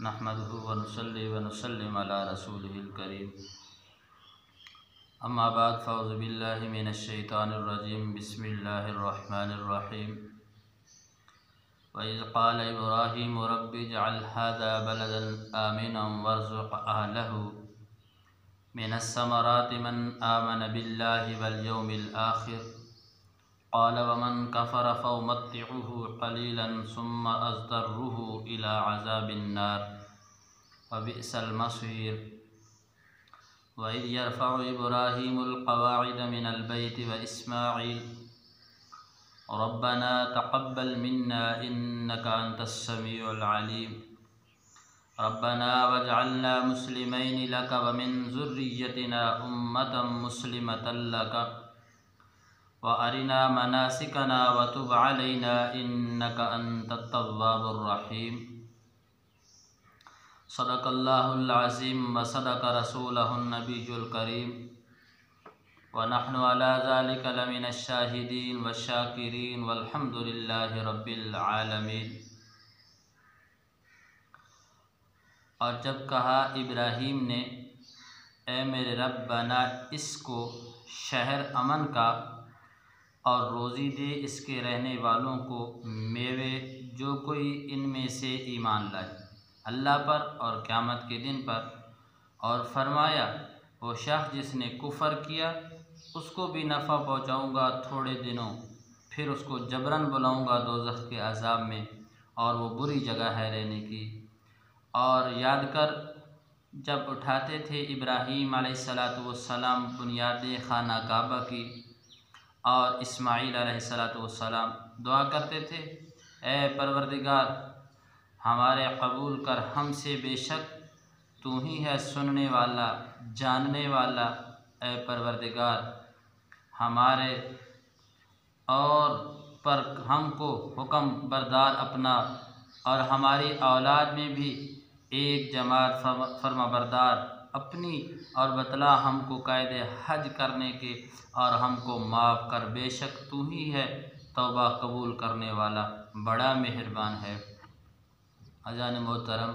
नहमदुहु व नुसल्ली व नुसल्लिम अला रसूलिहिल करीम। अम्मा बाद फ़अऊज़ु बिल्लाहि मिनश शैतानिर रजीम। बिस्मिल्लाहिर रहमानिर रहीम। व इज़ क़ाल इब्राहीम रब्बि इजअल हाज़ा बलदन आमिनन वरज़ुक़ अहलहु मिनस समराति मन आमन बिल्लाहि वल यौमिल आखिर क़ाल वमन कफ़र फ़उमत्तिउहु क़लीलन सुम्मा अज़्तर्रुहु इला अज़ाबिन नार व बि'सल मसीर। व इज़ यरफ़उ इब्राहीमुल क़वाइद मिनल बैति व इस्माईल रब्बना तक़ब्बल मिन्ना इन्नका अंतस समीउल अलीम रब्बना वजअलना मुस्लिमैनि लक व मिन ज़ुर्रिय्यतिना उम्मतन मुस्लिमतन लक व अरिना मनासिकना व तुब अलैना इन्नका अंतत तव्वाबुर रहीम। सदक़ल्लाहुल अज़ीम व सदक़ रसूलुहुन नबियुल करीम व नहनु अला ज़ालिका लमिनश शाहिदीन व शाकिरीन वल्हम्दुलिल्लाहि रब्बिल आलमीन। और जब कहा इब्राहीम ने, ए मेरे रब बना इसको शहर अमन का और रोज़ी दे इसके रहने वालों को मेवे जो कोई इनमें से ईमान लाए अल्लाह पर और क़यामत के दिन पर। और फरमाया, वो शख्स जिसने कुफ़र किया उसको भी नफ़ा पहुँचाऊँगा थोड़े दिनों, फिर उसको जबरन बुलाऊँगा दोज़ख के अज़ाब में, और वो बुरी जगह है रहने की। और याद कर जब उठाते थे इब्राहीम अलैहिस्सलातु वस्सलाम बुनियाद खाना काबा की, और इस्माईल अलैहिस्सलातु वस्सलाम दुआ करते थे, ए परवरदिगार हमारे कबूल कर हमसे, बेशक तू ही है सुनने वाला जानने वाला। ए परवरदिगार हमारे और पर हमको हुक्म बरदार अपना, और हमारी औलाद में भी एक जमात फरमाबरदार अपनी, और बतला हमको कायदे हज करने के, और हमको माफ़ कर, बेशक तू ही है तौबा कबूल करने वाला, बड़ा मेहरबान है। अज़ान मोहतरम,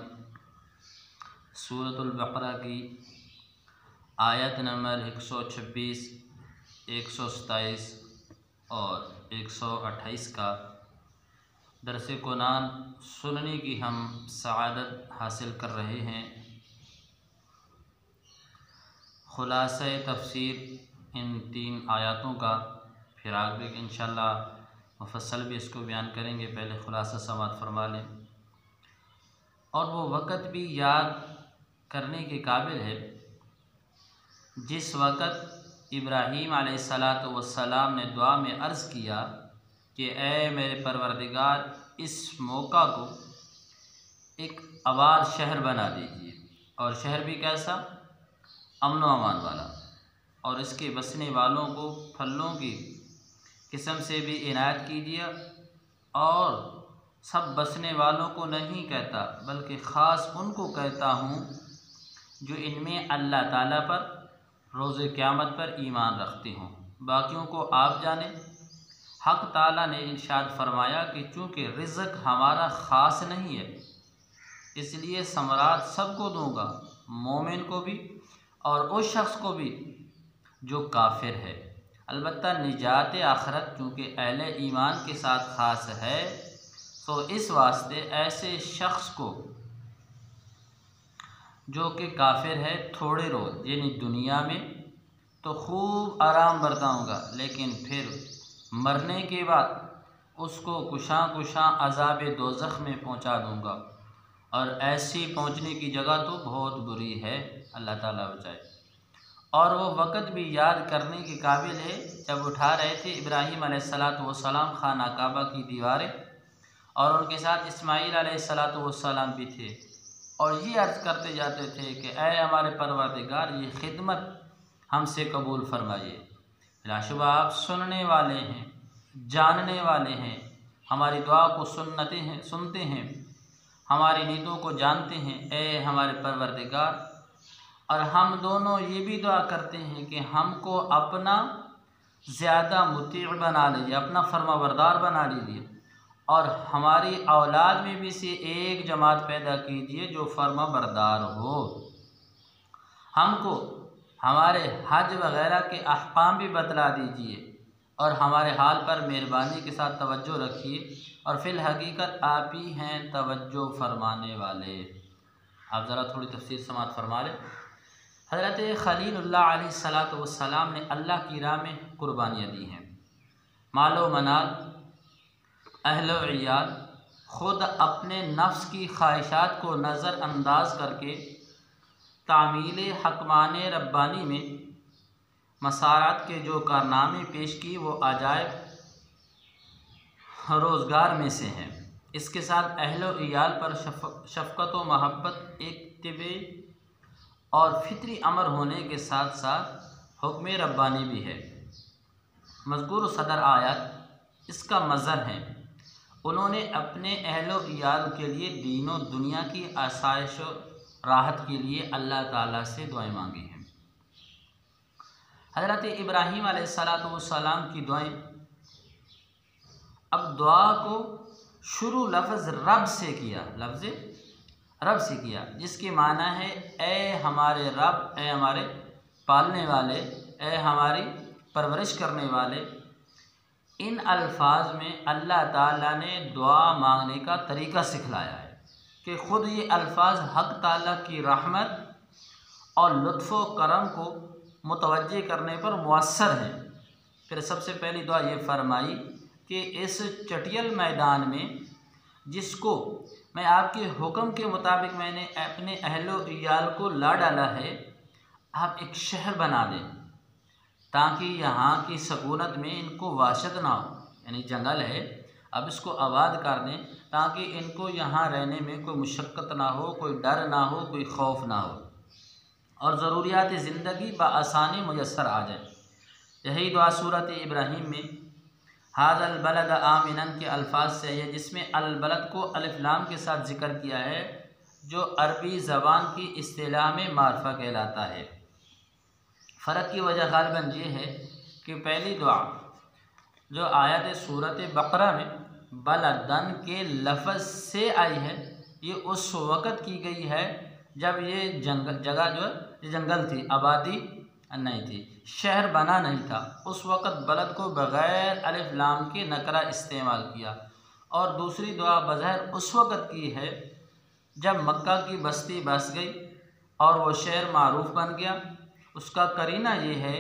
सूरतुल बक़रा की आयत नंबर 126, 127 और 128 का दरस कुरान सुनने की हम सआदत हासिल कर रहे हैं। खुलासा तफसीर इन 3 आयतों का, फिर आगे इंशाअल्लाह मुफस्सल भी इसको बयान करेंगे। पहले खुलासा समाअत फरमा लें। और वो वक़्त भी याद करने के काबिल है जिस वक़्त इब्राहीम अलैहिस्सलातु वस्सलाम ने दुआ में अर्ज़ किया कि ए मेरे परवरदिगार इस मौका को एक आबाद शहर बना दीजिए, और शहर भी कैसा, अमन व अमान वाला, और इसके बसने वालों को फलों की किस्म से भी इनायत कीजिए। और सब बसने वालों को नहीं कहता, बल्कि ख़ास उनको कहता हूँ जो इनमें अल्लाह ताला पर रोज़े क़यामत पर ईमान रखते हों, बाकियों को आप जाने। हक़ ताला ने इरशाद फरमाया कि चूँकि रिज़्क़ हमारा ख़ास नहीं है, इसलिए समरात सबको दूँगा, मोमिन को भी और उस शख्स को भी जो काफिर है। अलबत्ता निजात आखरत चूँकि अहले ईमान के साथ ख़ास है, तो इस वास्ते ऐसे शख्स को जो कि काफिर है थोड़े रोज़ यानी दुनिया में तो खूब आराम बरताऊँगा, लेकिन फिर मरने के बाद उसको कुशां अज़ाब दोज़ख में पहुँचा दूँगा, और ऐसी पहुँचने की जगह तो बहुत बुरी है, अल्लाह ताला बचाए। और वो वक़्त भी याद करने के काबिल है जब उठा रहे थे इब्राहीम अलैहिस्सलातु वस्सलाम खाना काबा की दीवारें, और उनके साथ इस्माईल अलैहिस्सलातु वस्सलाम भी थे, और ये अर्ज़ करते जाते थे कि ऐ हमारे परवरदिगार ये खिदमत हमसे कबूल फरमाइए। बिलाशुबा आप सुनने वाले हैं, जानने वाले हैं, हमारी दुआ को सुनते हैं, हमारी नीतों को जानते हैं, ए हमारे परवरदिगार। और हम दोनों ये भी दुआ करते हैं कि हमको अपना ज़्यादा मुतीअ बना लीजिए, अपना फरमाबरदार बना लीजिए, और हमारी औलाद में भी से एक जमात पैदा कीजिए जो फर्मा बरदार हो। हमको हमारे हज वग़ैरह के अहकाम भी बतला दीजिए और हमारे हाल पर मेहरबानी के साथ तवज्जो रखिए, और फिल हकीकत आप ही हैं तवज्जो फरमाने वाले। आप ज़रा थोड़ी तफसीर समात फरमा लें। हज़रत खलीलुल्लाह अलैहिस्सलातु वस्सलाम ने अल्लाह की राह में कुर्बानियाँ दी हैं। मालो मनाल, अहलो इयाल, ख़ुद अपने नफ्स की ख्वाहिशात को नज़रअंदाज करके तामील हकमान रब्बानी में मसारात के जो कारनामे पेश की वो अजायब रोज़गार में से हैं। इसके साथ अहलो इयाल पर शफ़क़त व महब्बत एक तिबी और फितरी अमर होने के साथ साथ हुक्म रब्बानी भी है। मज़कूर सदर आयत इसका मज़हर है। उन्होंने अपने अहलो इयाल के लिए दीन और दुनिया की आसाइश और राहत के लिए अल्लाह ताला से दुआएं मांगी हैं। हज़रत इब्राहीम अलैहिस्सलातु वस्सलाम की दुआएं, अब दुआ को शुरू लफ्ज़ रब से किया, लफ्ज़ रब से किया, जिसके माना है ए हमारे रब, ए हमारे पालने वाले, ए हमारी परवरिश करने वाले। इन अल्फाज में अल्लाह ताला ने दुआ मांगने का तरीक़ा सिखलाया है कि ख़ुद ये अल्फाज हक़ ताला की रहमत और लुत्फ़ व करम को मुतवज्जे करने पर मुअस्सर हैं। फिर सबसे पहली दुआ ये फरमाई कि इस चटियल मैदान में जिसको मैं आपके हुक्म के मुताबिक मैंने अपने अहलो इयाल को ला डाला है, आप एक शहर बना दें ताकि यहाँ की सकूनत में इनको वाशत ना हो, यानी जंगल है, अब इसको आबाद कर दें ताकि इनको यहाँ रहने में कोई मुशक्क़त ना हो, कोई डर ना हो, कोई खौफ ना हो, और ज़रूरियात ज़िंदगी बआसानी मुयस्सर आ जाए। यही दुआ सूरत इब्राहीम में हाज़ल बलद आमिनन के अल्फाज से है, जिसमें अल बलद को अलिफ लाम के साथ ज़िक्र किया है, जो अरबी ज़बान की इस्तिलाह में मारफा कहलाता है। फ़र्क की वजह ग़ालिबन ये है कि पहली दुआ जो आयत सूरत बकरा में बलदन के लफ्ज़ से आई है, ये उस वक़्त की गई है जब ये जगह जो जंगल थी, आबादी नहीं थी, शहर बना नहीं था। उस वक़्त बलद को बग़ैर अलिफ लाम के नकरा इस्तेमाल किया। और दूसरी दुआ बज़ाहिर उस वक़्त की है जब मक्का की बस्ती बस गई और वो शहर मारूफ बन गया। उसका करीना ये है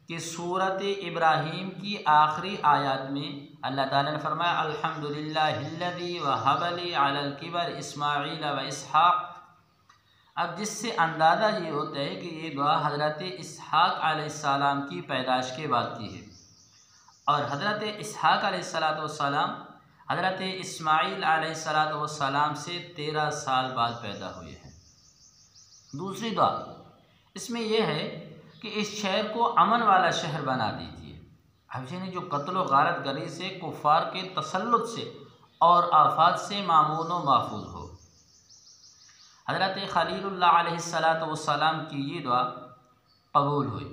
कि सूरत इब्राहीम की आखिरी आयत में अल्लाह ताला ने फरमाया अल्हम्दुलिल्लाहिल्लज़ी वहब ली अलल किबर इस्माईल व इसहाक़। अब जिससे अंदाज़ा ये होता है कि ये दुआ हज़रत इसहाक़ अलैहिस्सलाम की पैदाइश के बाद की है, और हज़रत इसहाक़ अलैहिस्सलाम हज़रत इस्माईल अलैहिस्सलाम से 13 साल बाद पैदा हुए हैं। दूसरी दुआ इसमें यह है कि इस शहर को अमन वाला शहर बना दीजिए, अब यानी जो कत्ल व गारत गरी से, कुफ़ार के तसल्लुत से और आफात से मामून व महफूज हो। हज़रत खलीलुल्लाह अलैहिस्सलातु वस्सलाम की ये दुआ कबूल हुई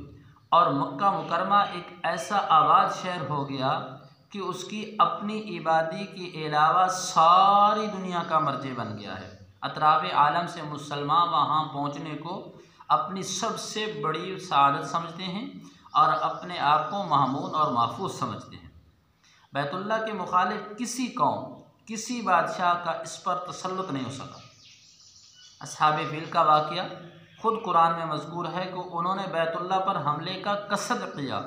और मक्का मुकरमा एक ऐसा आबाद शहर हो गया कि उसकी अपनी इबादी के अलावा सारी दुनिया का मर्ज़ बन गया है। अतराफ़ आलम से मुसलमान वहाँ पहुँचने को अपनी सबसे बड़ी सआदत समझते हैं और अपने आप को महमूद और महफूज समझते हैं। बैतुल्लाह के मुखालिफ किसी कौम, किसी बादशाह का इस पर तसल्लुत नहीं हो सका। अस्हाबे फील का वाक़या ख़ुद कुरान में मज़कूर है कि उन्होंने बैतुल्लाह पर हमले का कसद किया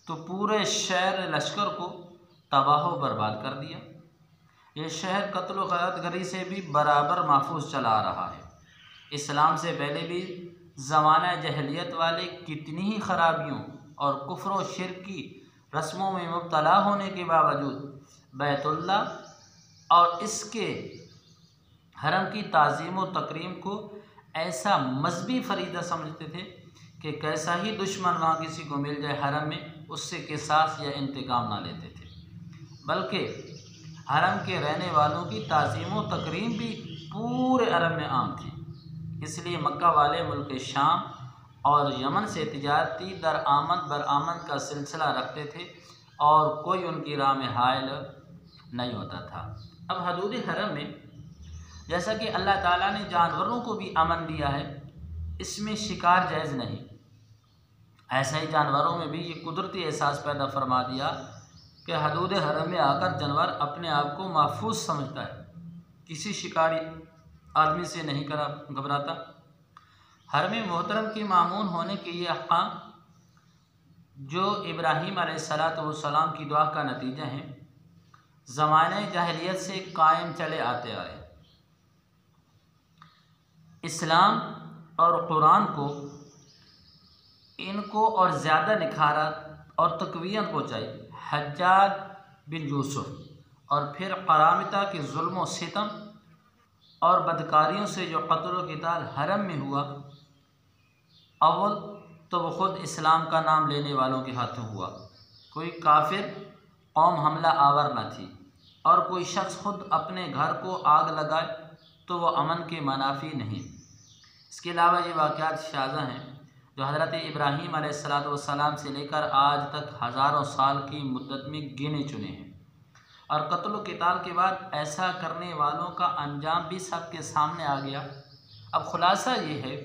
तो पूरे शहर लश्कर को तबाह व बर्बाद कर दिया। ये शहर कत्ल व ग़ारतगरी से भी बराबर महफूज चला आ रहा है। इस्लाम से पहले भी ज़माना जहलियत वाले कितनी ही ख़राबियों और कुफ्र व शिर्क की रस्मों में मुब्तला होने के बावजूद बैतुल्लाह और इसके हरम की ताज़ीम व तकरीम को ऐसा मजहबी फरीदा समझते थे कि कैसा ही दुश्मन वहाँ किसी को मिल जाए हरम में, उससे किसास या इंतकाम ना लेते थे, बल्कि हरम के रहने वालों की ताज़ीम व तकरीम भी पूरे अरब में आम थी। इसलिए मक्का वाले मुल्क शाम और यमन से तिजारती दरआमद बरआमद का सिलसिला रखते थे और कोई उनकी राह में हायल नहीं होता था। अब हदूद हरम में जैसा कि अल्लाह ताला ने जानवरों को भी अमन दिया है, इसमें शिकार जायज़ नहीं। ऐसा ही जानवरों में भी ये कुदरती एहसास पैदा फरमा दिया कि हदूद हरम में आकर जानवर अपने आप को महफूज समझता है, किसी शिकारी आदमी से नहीं घबराता। हरम मोहतरम की मामून होने के ये अहकाम जो इब्राहीम अलैहिस्सलाम की दुआ का नतीजा है, ज़माने जाहिलियत से कायम चले आते आए। इस्लाम और कुरान को इनको और ज़्यादा निखारा और तक़वियत पहुँचाई हज्जाज बिन यूसुफ और फिर करामिता के जुल्म व सितम और बदकारियों से जो क़त्ल व क़िताल हरम में हुआ, अव्वल तो वो ख़ुद इस्लाम का नाम लेने वालों के हाथों हुआ। कोई काफिर कौम हमला आवर न थी, और कोई शख्स खुद अपने घर को आग लगाए तो वो अमन के मनाफी नहीं। इसके अलावा ये वाक़यात शाज़ा हैं जो हज़रत इब्राहीम अलैहिस्सलाम से लेकर आज तक हज़ारों साल की मुद्दत में गिने चुने हैं, और क़त्ल व क़िताल के बाद ऐसा करने वालों का अंजाम भी सबके सामने आ गया। अब ख़ुलासा ये है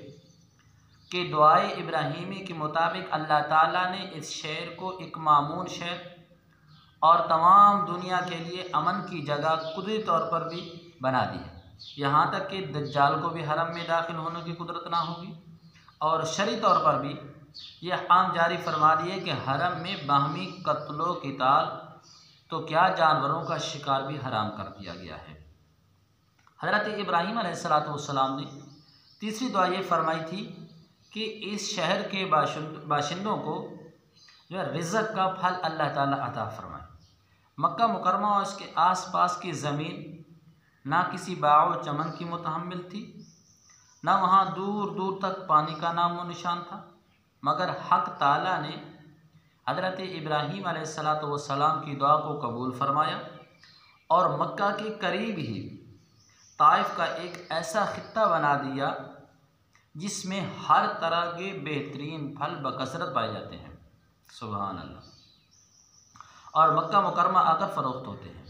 कि दुआए इब्राहीमी के मुताबिक अल्लाह ताला ने इस शहर को एक मामून शहर और तमाम दुनिया के लिए अमन की जगह कुदरती तौर पर भी बना दी है। यहाँ तक कि दज्जाल को भी हरम में दाखिल होने की कुदरत ना होगी, और शरई तौर पर भी यह आम जारी फरमा दिए कि हरम में बाहमी क़त्ल व क़िताल तो क्या जानवरों का शिकार भी हराम कर दिया गया है। हज़रत इब्राहीम अलैहिस्सलाम ने तीसरी दुआ ये फरमाई थी कि इस शहर के बाशिंदों को जो है रिज़्क़ का फल अल्लाह ताला अता फरमाए। मक्का मुकरमा और इसके आसपास की ज़मीन ना किसी बाग़ चमन की मुतहम्मिल थी, ना वहाँ दूर दूर तक पानी का नाम व निशान था, मगर हक़ ताला ने हज़रत इब्राहीम अलैहिस्सलाम की दुआ को कबूल फरमाया और मक्का के करीब ही ताइफ का एक ऐसा खित्ता बना दिया जिसमें हर तरह के बेहतरीन फल बकसरत पाए जाते हैं। सुभान अल्लाह। और मक्का मुकरमा आकर फ़रोख्त होते हैं।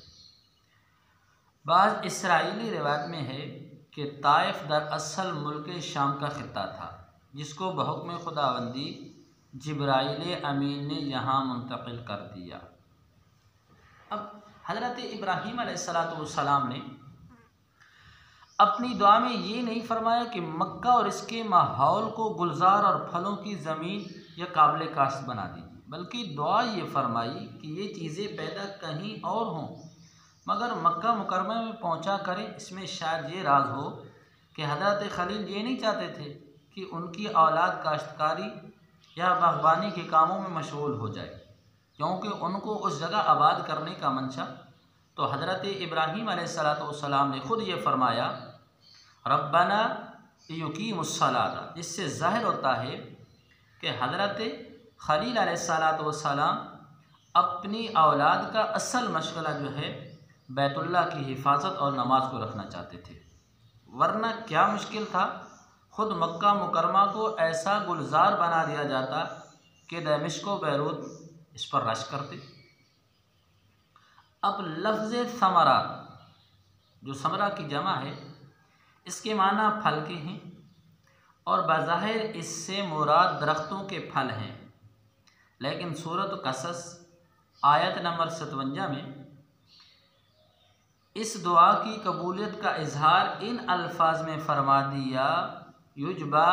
बाज़ इसराइली रिवायत में है कि ताइफ दरअसल मुल्क शाम का खित्ता था, जिसको बहुक्म खुदाबंदी जिब्राइल अमीन ने यहाँ मुंतकिल कर दिया। अब हज़रत इब्राहीम अलैहिस्सलाम ने अपनी दुआ में ये नहीं फरमाया कि मक्का और इसके माहौल को गुलजार और फलों की ज़मीन या काबिल काश्त बना दीजिए, बल्कि दुआ ये फरमाई कि ये चीज़ें पैदा कहीं और हों मगर मक्का मुकरमा में पहुंचा करें। इसमें शायद ये राज हो कि हज़रत खलील ये नहीं चाहते थे कि उनकी औलाद काश्तकारी या बागबानी के कामों में मशगूल हो जाए, क्योंकि उनको उस जगह आबाद करने का मंशा। तो हज़रत इब्राहीम अलैहिस्सलाम ने ख़ुद ये फरमाया रब्बना युकीमुस्सलाता, जिससे ज़ाहिर होता है कि हज़रत खलील अलैहिस्सलाम अपनी औलाद का असल मशगला जो है बैतुल्लाह की हिफाजत और नमाज को रखना चाहते थे, वरना क्या मुश्किल था ख़ुद मक्का मुकरमा को ऐसा गुलजार बना दिया जाता कि दमिश्क व बैरूत इस पर रश करते। अब लफ्ज़ समरात, जो समरा की जमा है, इसके माना फल के हैं और बज़ाहिर इससे मुराद दरख्तों के फल हैं, लेकिन सूरत कसस आयत नंबर 57 में इस दुआ की कबूलियत का इजहार इन अल्फाज में फरमा दिया युजबा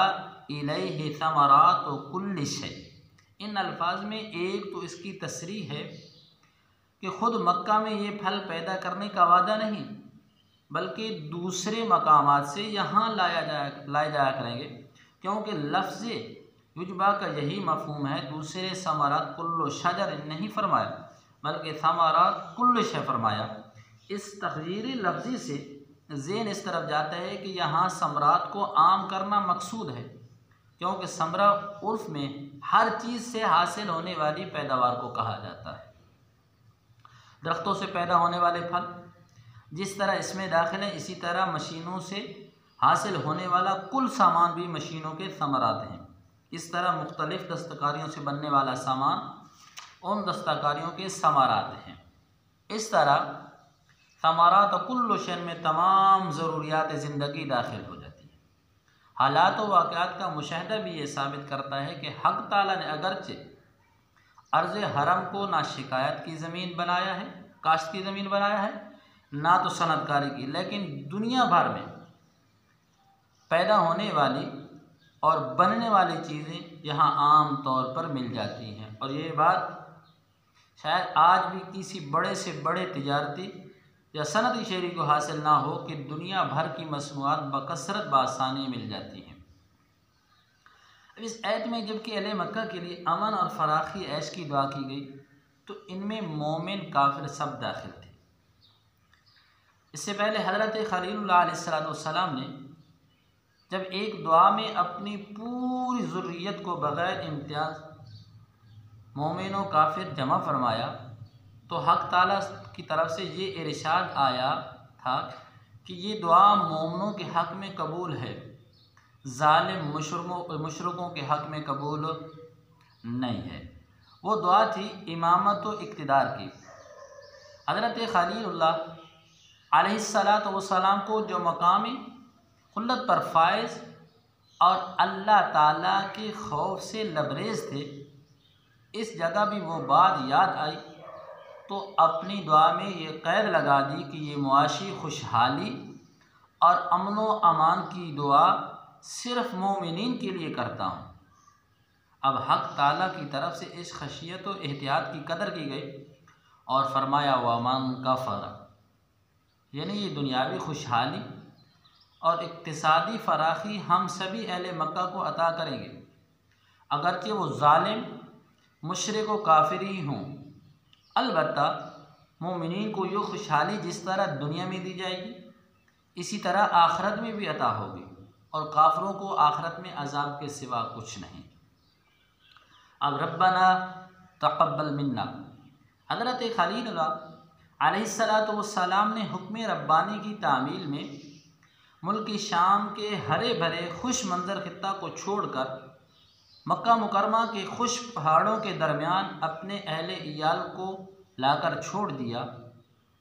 इलैहि समरात कुल्लि शै। इन अल्फाज में एक तो इसकी तसरीह है कि ख़ुद मक्का में ये फल पैदा करने का वादा नहीं, बल्कि दूसरे मकामात से यहाँ लाए जाया करेंगे, क्योंकि लफ्ज़ युजबा का यही मफ़हूम है। दूसरे समरात कुल्लु शजर नहीं फरमाया, बल्कि समरात कुल्लु शै फरमाया। इस तग़यीरी लफ्ज़ी से ज़हन इस तरफ जाता है कि यहाँ समरात को आम करना मकसूद है, क्योंकि समरा उर्फ़ में हर चीज़ से हासिल होने वाली पैदावार को कहा जाता है। दरख्तों से पैदा होने वाले फल जिस तरह इसमें दाखिल है, इसी तरह मशीनों से हासिल होने वाला कुल सामान भी मशीनों के समरात हैं। इस तरह मुख्तलिफ़ दस्तकारियों से बनने वाला सामान उन दस्तकारियों के समरात हैं। इस तरह समारात कुल्लु शैन में तमाम ज़रूरियात ज़िंदगी दाखिल हो जाती है। हालात व वाक़यात का मुशाहिदा भी ये साबित करता है कि हक़ ताला ने अगरचे अर्ज़ हरम को ना शिकायत की ज़मीन बनाया है, काश्त की ज़मीन बनाया है, ना तो सनतकारी की, लेकिन दुनिया भर में पैदा होने वाली और बनने वाली चीज़ें यहाँ आम तौर पर मिल जाती हैं। और ये बात शायद आज भी किसी बड़े से बड़े तिजारती या सनती शहरी को हासिल ना हो कि दुनिया भर की मसनूआत बकसरत बासानी मिल जाती हैं। अब इस ऐत में जबकि अहले मक्का के लिए अमन और फराखी ऐश की दुआ की गई तो इनमें मोमिन काफिर सब दाखिल थे। इससे पहले हज़रत खलीलुल्लाह अलैहिस्सलाम ने जब एक दुआ में अपनी पूरी ज़ुर्रियत को बग़ैर इम्तियाज़ मोमिन व काफिर जमा फरमाया तो हक़ ताला की तरफ से ये इरशाद आया था कि ये दुआ मोमिनों के हक़ में कबूल है, ज़ालिम मुशरिकों के हक़ में कबूल नहीं है। वो दुआ थी इमामत व इक़्तिदार की। हज़रत खलीलुल्लाह अलैहिस्सलाम को जो मकामी खुल्लत पर फाइज़ और अल्लाह ताला के खौफ से लबरेज़ थे, इस जगह भी वो बात याद आई तो अपनी दुआ में ये क़ैद लगा दी कि ये मुआशी खुशहाली और अमन व अमान की दुआ सिर्फ़ मोमिनीन के लिए करता हूँ। अब हक़ ताला की तरफ से इस खशियत व एहतियात की कदर की गई और फरमाया वमन कफ़र, यानी ये दुनियावी खुशहाली और इक्तिसादी फ़राखी हम सभी अहले मक्का को अता करेंगे, अगरचे वो ज़ालिम मुशरिक व काफिर ही हों। अलबत्ता मोमिनीन को ये खुशहाली जिस तरह दुनिया में दी जाएगी इसी तरह आखिरत में भी अता होगी और काफिरों को आखिरत में अज़ाब के सिवा कुछ नहीं। अब रब्बना तक़ब्बल मिन्ना, हज़रत खलीलुल्लाह अलैहिस्सलाम ने हुक्म रब्बानी की तामील में मुल्क शाम के हरे भरे खुश मंजर खित्ता को छोड़कर मक्का मुकरमा के खुश पहाड़ों के दरमियान अपने अहले इयाल को लाकर छोड़ दिया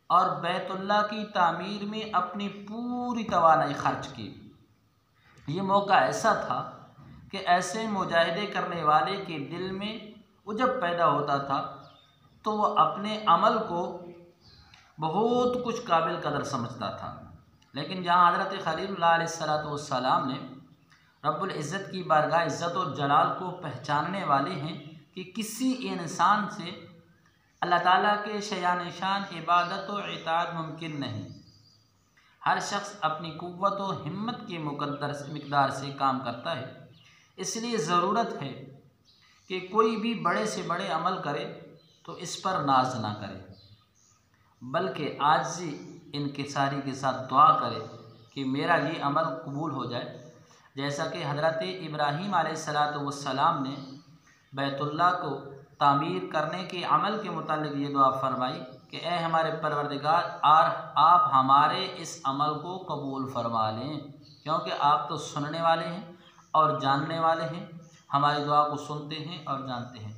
और बैतुल्लाह की तामीर में अपनी पूरी तवानाई खर्च की। ये मौका ऐसा था कि ऐसे मुजाहिदे करने वाले के दिल में उजब पैदा होता था तो वह अपने अमल को बहुत कुछ काबिल कदर समझता था। लेकिन जहाँ हज़रत खलीलुल्लाह अलैहिस्सलाम ने रब्बुल इज़्ज़त की बारगाह इज़्ज़त और जलाल को पहचानने वाले हैं कि किसी इंसान से अल्लाह ताला के शयान शान इबादत और इताअत मुमकिन नहीं। हर शख्स अपनी कुव्वत और हिम्मत के मिक़दार से काम करता है, इसलिए ज़रूरत है कि कोई भी बड़े से बड़े अमल करे तो इस पर नाज ना करे, बल्कि आजिज़ी इनकिसारी के साथ दुआ करे कि मेरा ये अमल कबूल हो जाए। जैसा कि हज़रत इब्राहीम अलैहिस्सलाम ने बैतुल्लाह को तामीर करने के अमल के मुतालिक ये दुआ फरमाई कि ए हमारे परवरदिगार, आप हमारे इस अमल को कबूल फरमा लें, क्योंकि आप तो सुनने वाले हैं और जानने वाले हैं, हमारी दुआ को सुनते हैं और जानते हैं।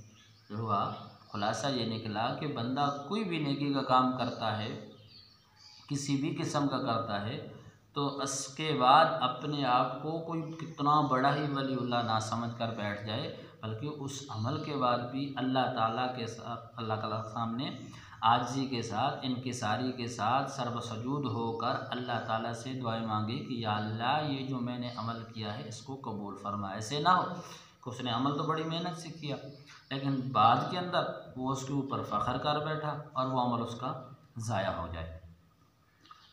जो हुआ खुलासा ये निकला कि बंदा कोई भी नेकी का काम करता है, किसी भी किस्म का करता है, तो उसके बाद अपने आप को कोई कितना बड़ा ही वलीउल्लाह ना समझ कर बैठ जाए, बल्कि उस अमल के बाद भी अल्लाह ताला के साथ, अल्लाह ताला के सामने आजिज़ी के साथ, इनकिसारी के साथ सर्वसजूद होकर अल्लाह ताला से दुआएं मांगे कि या अल्लाह, ये जो मैंने अमल किया है इसको कबूल फरमा। ऐसे ना हो कि उसने अमल तो बड़ी मेहनत से किया लेकिन बाद के अंदर वो उसके ऊपर फ़ख्र कर बैठा और वो अमल उसका ज़ाया हो जाए।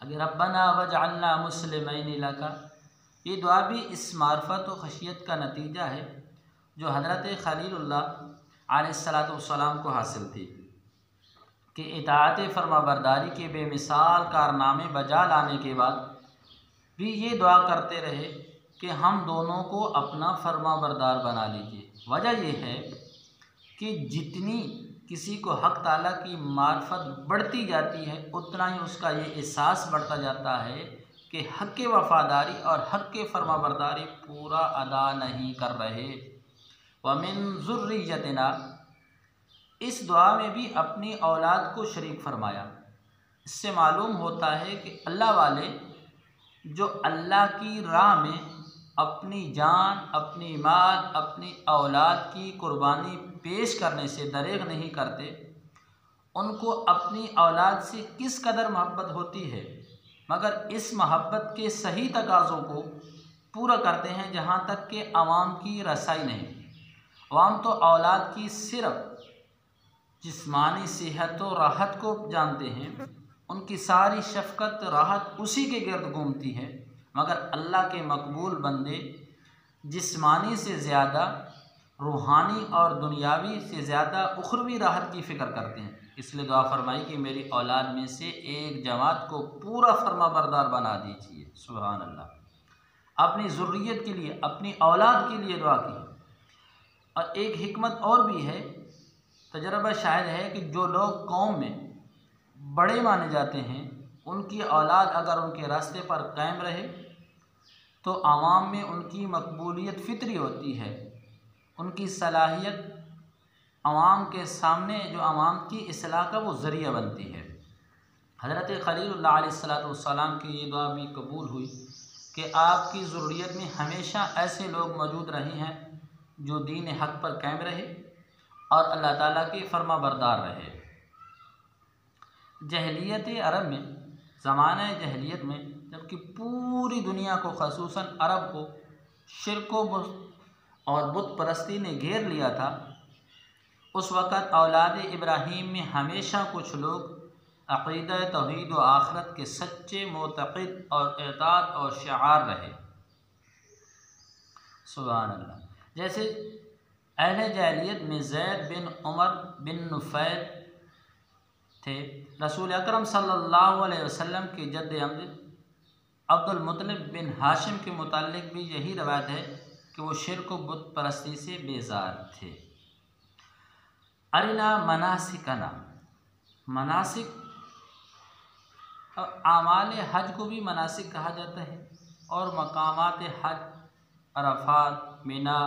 अगर रब्बना वजअलना मुस्लिमैन लका, ये दुआ भी इस मार्फत व खशियत का नतीजा है जो हज़रत खलीलुल्लाह अलैहिस्सलाम को हासिल थी कि इताअत फरमाबरदारी के बेमिसाल कारनामे बजा लाने के बाद भी ये दुआ करते रहे कि हम दोनों को अपना फरमाबरदार बना लीजिए। वजह यह है कि जितनी किसी को हक़ ताला की मार्फत बढ़ती जाती है उतना ही उसका ये एहसास बढ़ता जाता है कि हक़ के वफ़ादारी और हक़ के फरमाबरदारी पूरा अदा नहीं कर रहे। वमिन ज़ुर्रियतिना, इस दुआ में भी अपनी औलाद को शरीक फरमाया। इससे मालूम होता है कि अल्लाह वाले जो अल्लाह की राह में अपनी जान, अपनी माल, अपनी औलाद की कुर्बानी पेश करने से दरेग नहीं करते, उनको अपनी औलाद से किस कदर मोहब्बत होती है, मगर इस मोहब्बत के सही तकाज़ों को पूरा करते हैं जहाँ तक कि आवाम की रसाई नहीं। आवाम तो औलाद की सिर्फ जिस्मानी सेहत व राहत को जानते हैं, उनकी सारी शफ़क़त राहत उसी के गिर्द घूमती है, मगर अल्लाह के मकबूल बंदे जिस्मानी से ज़्यादा रूहानी और दुनियावी से ज़्यादा उखरवी राहत की फ़िक्र करते हैं। इसलिए दुआ फरमाई कि मेरी औलाद में से एक जमात को पूरा फर्माबरदार बना दीजिए। सुभान अल्लाह। अपनी ज़ुर्रियत के लिए, अपनी औलाद के लिए दुआ की। और एक हिकमत और भी है, तजर्बा शायद है कि जो लोग कौम में बड़े माने जाते हैं, उनकी औलाद अगर उनके रास्ते पर कायम रहे तो आवाम में उनकी मकबूलियत फितरी होती है, उनकी सलाहियत आवाम के सामने जो आवाम की इस्लाह का वो ज़रिया बनती है। हज़रत खलीलुल्लाह अलैहिस्सलाम की ये दुआ भी कबूल हुई कि आपकी ज़ुर्रियत में हमेशा ऐसे लोग मौजूद रहे हैं जो दीन हक़ पर कायम रहे और अल्लाह ताला के फर्मा बरदार रहे। जहलियत अरब में, ज़माना जहलियत में, जबकि पूरी दुनिया को ख़ुसूसन अरब को शिर्क और बुत परस्ती ने घेर लिया था, उस वक़्त औलाद इब्राहीम में हमेशा कुछ लोग अक़ीदा तौहीद व आखिरत के सच्चे मोतक़िद और एताद और शिआर रहे। सुभान अल्लाह। जैसे अहले जाहिलियत में ज़ैद बिन उमर बिन नुफ़ैल थे। रसूल अकरम सल्लल्लाहु अलैहि वसल्लम के जद्द अमजद अब्दुल मुत्तलिब बिन हाशिम के मुताल्लिक़ भी यही रवायत है कि वो शिर्क व बुत परस्ती से बेज़ार थे। अरिना मनासिकना, मनासिक और आमाल हज को भी मनासिक कहा जाता है, और मकामात हज अरफात, मिना,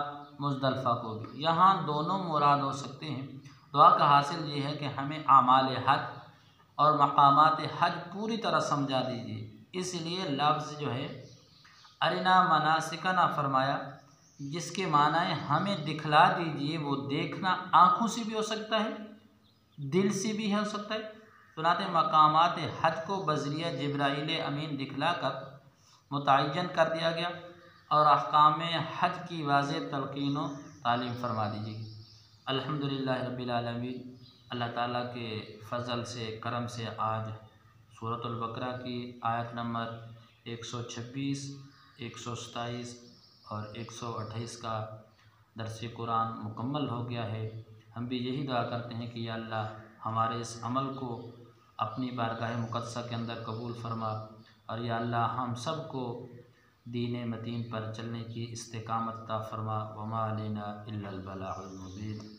मुज़दलिफ़ा को भी, यहाँ दोनों मुराद हो सकते हैं। दुआ का हासिल ये है कि हमें आमाल हज और मकामात हज पूरी तरह समझा दीजिए। इसलिए लफ्ज़ जो है अरिना मनासिकना फरमाया, जिसके माने हमें दिखला दीजिए। वो देखना आँखों से भी हो सकता है, दिल से भी हो सकता है। सुनाते मकामात हज को बज़रिया जिब्राइल अमीन दिखला कर मुतय्यन कर दिया गया, और अहकाम हज की वाज़ेह तलक़ीन व तालीम फरमा दीजिए। अल्हम्दुलिल्लाह रब्बिल आलमीन। अल्लाह ताला के फ़ज़ल से, करम से आज सूरतुल बकरा की आयत नंबर 126, 127 और 128 का दर्स कुरान मुकम्मल हो गया है। हम भी यही दुआ करते हैं कि या अल्लाह हमारे इस अमल को अपनी बारगाह मुक़द्दसा के अंदर कबूल फरमा, और या अल्लाह हम सब को दीन मतीन पर चलने की इस्तिकामत अता फरमा। वमा अलैना इल्लल बलागुल मुबीन।